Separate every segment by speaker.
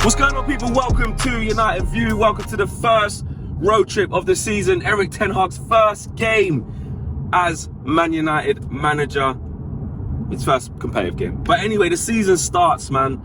Speaker 1: What's going on, people? Welcome to United View. Welcome to the first road trip of the season. Erik ten Hag's first game as Man United manager. His first competitive game. But anyway, the season starts, man.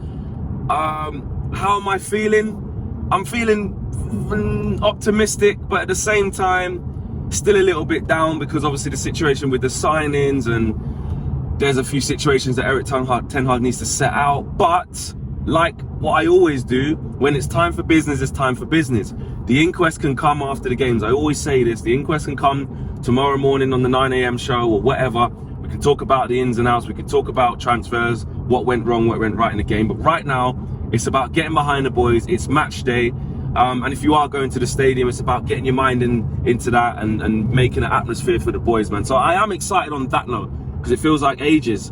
Speaker 1: How am I feeling? I'm feeling optimistic, but at the same time, still a little bit down because obviously the situation with the signings, and there's a few situations that Erik ten Hag needs to set out. But like what I always do, when it's time for business, it's time for business. The inquest can come after the games. I always say this, the inquest can come tomorrow morning on the 9 a.m. show or whatever. We can talk about the ins and outs. We can talk about transfers, what went wrong, what went right in the game. But right now, it's about getting behind the boys. It's match day. And if you are going to the stadium, it's about getting your mind into that and making an atmosphere for the boys, man. So I am excited on that note because it feels like ages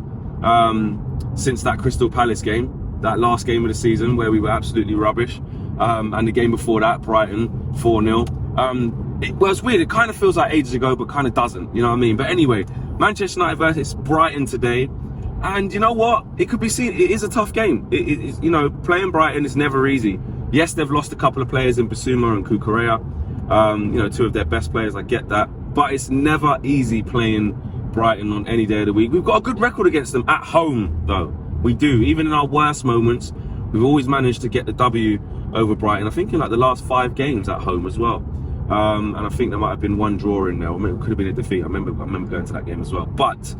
Speaker 1: since that Crystal Palace game. That last game of the season where we were absolutely rubbish, and the game before that, Brighton, 4-0. It was weird. It kind of feels like ages ago, but kind of doesn't. You know what I mean? But anyway, Manchester United versus Brighton today, and you know what? It could be seen. It is a tough game. It's, you know, playing Brighton is never easy. Yes, they've lost a couple of players in Bissouma and Cucurella. You know, two of their best players. I get that, but it's never easy playing Brighton on any day of the week. We've got a good record against them at home, though. We do. Even in our worst moments, we've always managed to get the W over Brighton. I think in like the last 5 games at home as well. And I think there might have been one draw in there. Or it could have been a defeat. I remember going to that game as well. But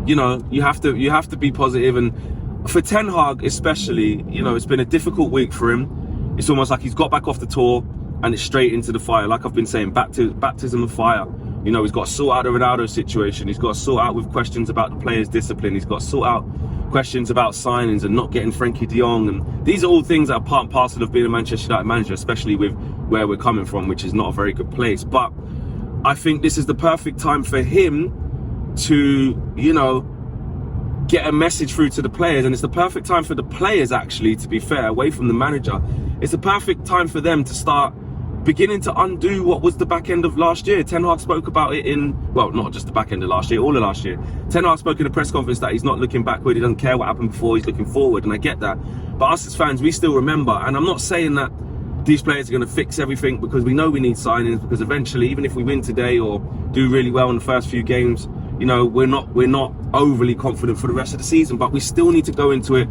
Speaker 1: you know, you have to be positive. And for Ten Hag especially, you know, it's been a difficult week for him. It's almost like he's got back off the tour and it's straight into the fire. Like I've been saying, baptism of fire. You know, he's got to sort out the Ronaldo situation. He's got to sort out with questions about the players' discipline. He's got to sort out questions about signings and not getting Frankie de Jong. And these are all things that are part and parcel of being a Manchester United manager, especially with where we're coming from, which is not a very good place. But I think this is the perfect time for him to, you know, get a message through to the players. And it's the perfect time for the players, actually, to be fair, away from the manager. It's the perfect time for them to start beginning to undo what was the back end of last year. Ten Hag spoke about it in, well, not just the back end of last year, all of last year. Ten Hag spoke in a press conference that he's not looking backward, he doesn't care what happened before, he's looking forward, and I get that. But us as fans, we still remember, and I'm not saying that these players are going to fix everything, because we know we need signings, because eventually, even if we win today or do really well in the first few games, you know, we're not overly confident for the rest of the season, but we still need to go into it,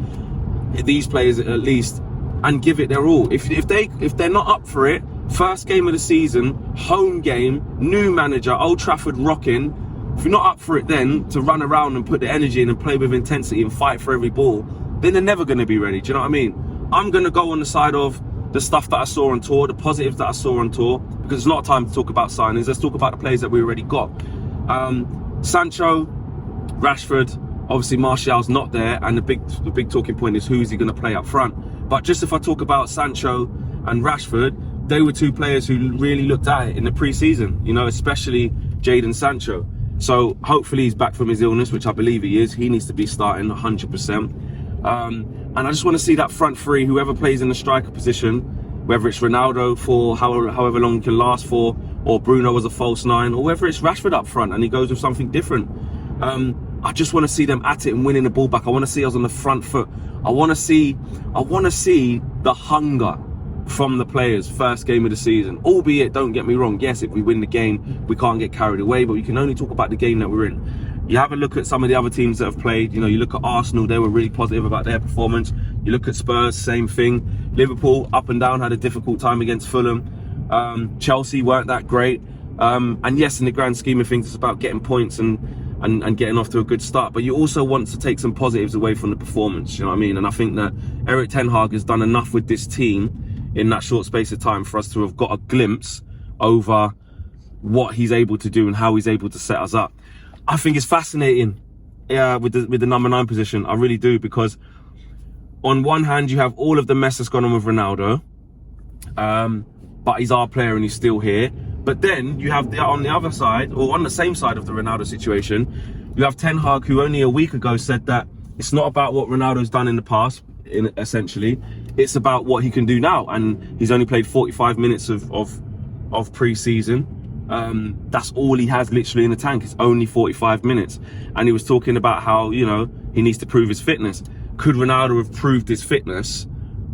Speaker 1: these players at least, and give it their all. If they're not up for it, first game of the season, home game, new manager, Old Trafford rocking. If you're not up for it then, to run around and put the energy in and play with intensity and fight for every ball, then they're never going to be ready. Do you know what I mean? I'm going to go on the side of the stuff that I saw on tour, the positives that I saw on tour, because it's not time to talk about signings. Let's talk about the players that we already got. Sancho, Rashford, obviously Martial's not there, and the big talking point is who is he going to play up front. But just if I talk about Sancho and Rashford, they were two players who really looked at it in the pre-season, you know, especially Jadon Sancho. So hopefully he's back from his illness, which I believe he is. He needs to be starting 100%. And I just want to see that front three, whoever plays in the striker position, whether it's Ronaldo for however long he can last for, or Bruno as a false 9, or whether it's Rashford up front and he goes with something different. I just want to see them at it and winning the ball back. I want to see us on the front foot. I want to see the hunger from the players first game of the season. Albeit, don't get me wrong, yes, if we win the game, we can't get carried away, but we can only talk about the game that we're in. You have a look at some of the other teams that have played. You know, you look at Arsenal, they were really positive about their performance. You look at Spurs, same thing. Liverpool, up and down, had a difficult time against Fulham. Chelsea weren't that great. And yes, in the grand scheme of things, it's about getting points and getting off to a good start. But you also want to take some positives away from the performance, you know what I mean? And I think that Erik ten Hag has done enough with this team in that short space of time for us to have got a glimpse over what he's able to do and how he's able to set us up. I think it's fascinating with the number 9 position. I really do, because on one hand you have all of the mess that's gone on with Ronaldo, but he's our player and he's still here. But then you have on the other side, or on the same side of the Ronaldo situation, you have Ten Hag, who only a week ago said that it's not about what Ronaldo's done in the past, essentially, it's about what he can do now. And he's only played 45 minutes of pre-season. That's all he has literally in the tank. It's only 45 minutes. And he was talking about how, you know, he needs to prove his fitness. Could Ronaldo have proved his fitness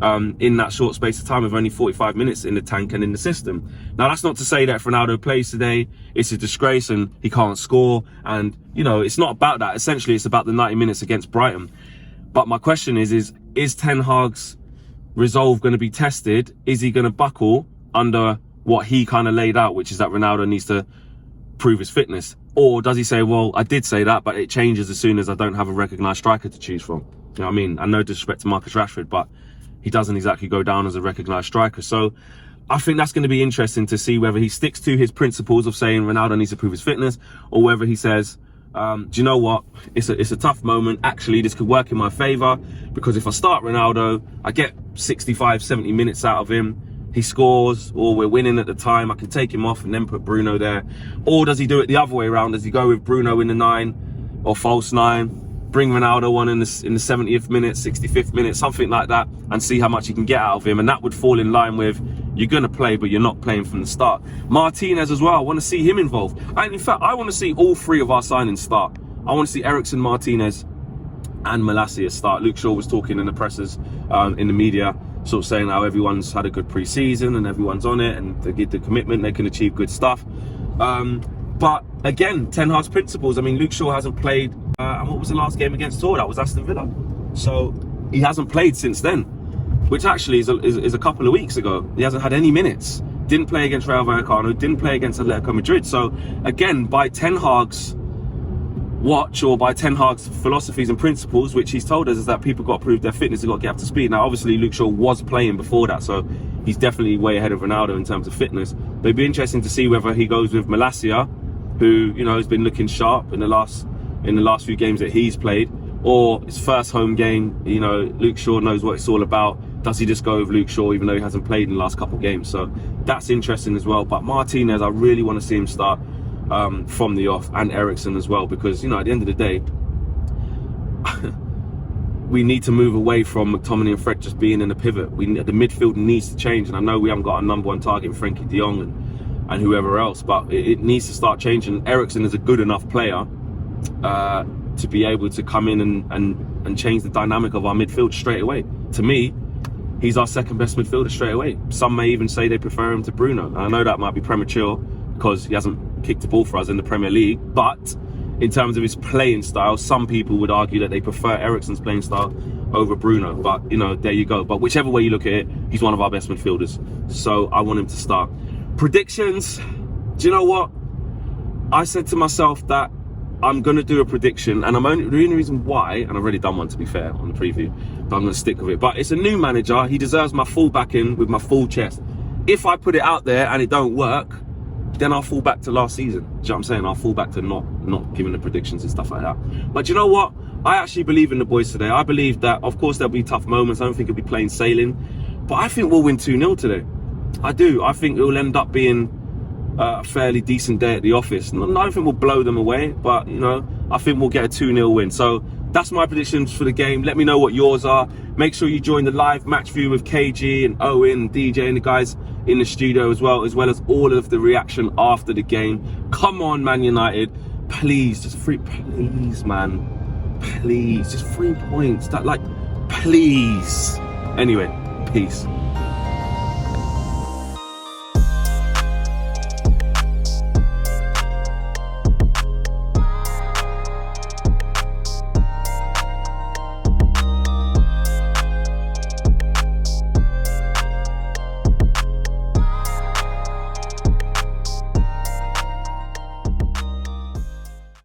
Speaker 1: in that short space of time with only 45 minutes in the tank and in the system. Now, that's not to say that if Ronaldo plays today, it's a disgrace and he can't score. And, you know, it's not about that. Essentially, it's about the 90 minutes against Brighton. But my question is Ten Hag's resolve going to be tested? Is he going to buckle under what he kind of laid out, which is that Ronaldo needs to prove his fitness? Or does he say, well, I did say that, but it changes as soon as I don't have a recognised striker to choose from? You know what I mean? And no disrespect to Marcus Rashford, but he doesn't exactly go down as a recognised striker. So I think that's going to be interesting to see whether he sticks to his principles of saying Ronaldo needs to prove his fitness, or whether he says, do you know what? It's a tough moment. Actually, this could work in my favour, because if I start Ronaldo, I get 65, 70 minutes out of him. He scores, or we're winning at the time. I can take him off and then put Bruno there. Or does he do it the other way around? Does he go with Bruno in the 9 or false 9, bring Ronaldo on in the 70th minute, 65th minute, something like that, and see how much he can get out of him? And that would fall in line with, you're going to play, but you're not playing from the start. Martinez as well, I want to see him involved. And in fact, I want to see all three of our signings start. I want to see Eriksen, Martinez and Malacia start. Luke Shaw was talking in the pressers, in the media, sort of saying how everyone's had a good pre-season and everyone's on it and they get the commitment, they can achieve good stuff. But again, Ten Hag's principles. I mean, Luke Shaw hasn't played, and what was the last game against Tor? That was Aston Villa. So he hasn't played since then, which actually is a couple of weeks ago. He hasn't had any minutes. Didn't play against Rayo Vallecano, didn't play against Atletico Madrid. So again, by Ten Hag's watch, or by Ten Hag's philosophies and principles, which he's told us is that people got to prove their fitness, they've got to get up to speed. Now, obviously, Luke Shaw was playing before that, so he's definitely way ahead of Ronaldo in terms of fitness. But it'd be interesting to see whether he goes with Malacia, who, you know, has been looking sharp in the last few games that he's played, or his first home game. You know, Luke Shaw knows what it's all about. Does he just go with Luke Shaw even though he hasn't played in the last couple of games? So that's interesting as well. But Martinez, I really want to see him start from the off, and Eriksen as well, because, you know, at the end of the day, we need to move away from McTominay and Fred just being in the pivot. The midfield needs to change, and I know we haven't got a number one target, Frankie de Jong and whoever else, but it needs to start changing. Eriksen is a good enough player to be able to come in and change the dynamic of our midfield straight away. To me, he's our second best midfielder straight away. Some may even say they prefer him to Bruno. And I know that might be premature because he hasn't kicked the ball for us in the Premier League, but in terms of his playing style, some people would argue that they prefer Eriksen's playing style over Bruno. But, you know, there you go. But whichever way you look at it, he's one of our best midfielders. So I want him to start. Predictions. Do you know what? I said to myself that I'm going to do a prediction, and the only reason why, and I've already done one to be fair on the preview, but I'm going to stick with it. But it's a new manager. He deserves my full backing with my full chest. If I put it out there and it don't work, then I'll fall back to last season. Do you know what I'm saying? I'll fall back to not giving the predictions and stuff like that. But you know what? I actually believe in the boys today. I believe that, of course, there'll be tough moments. I don't think it'll be plain sailing. But I think we'll win 2-0 today. I do. I think it will end up being a fairly decent day at the office. I don't think we'll blow them away, but, you know, I think we'll get a 2-0 win. So that's my predictions for the game. Let me know what yours are. Make sure you join the live match view with KG and Owen and DJ and the guys in the studio as well as all of the reaction after the game. Come on, Man United. Please, just please, man. Please, just 3 points. Please. Anyway, peace.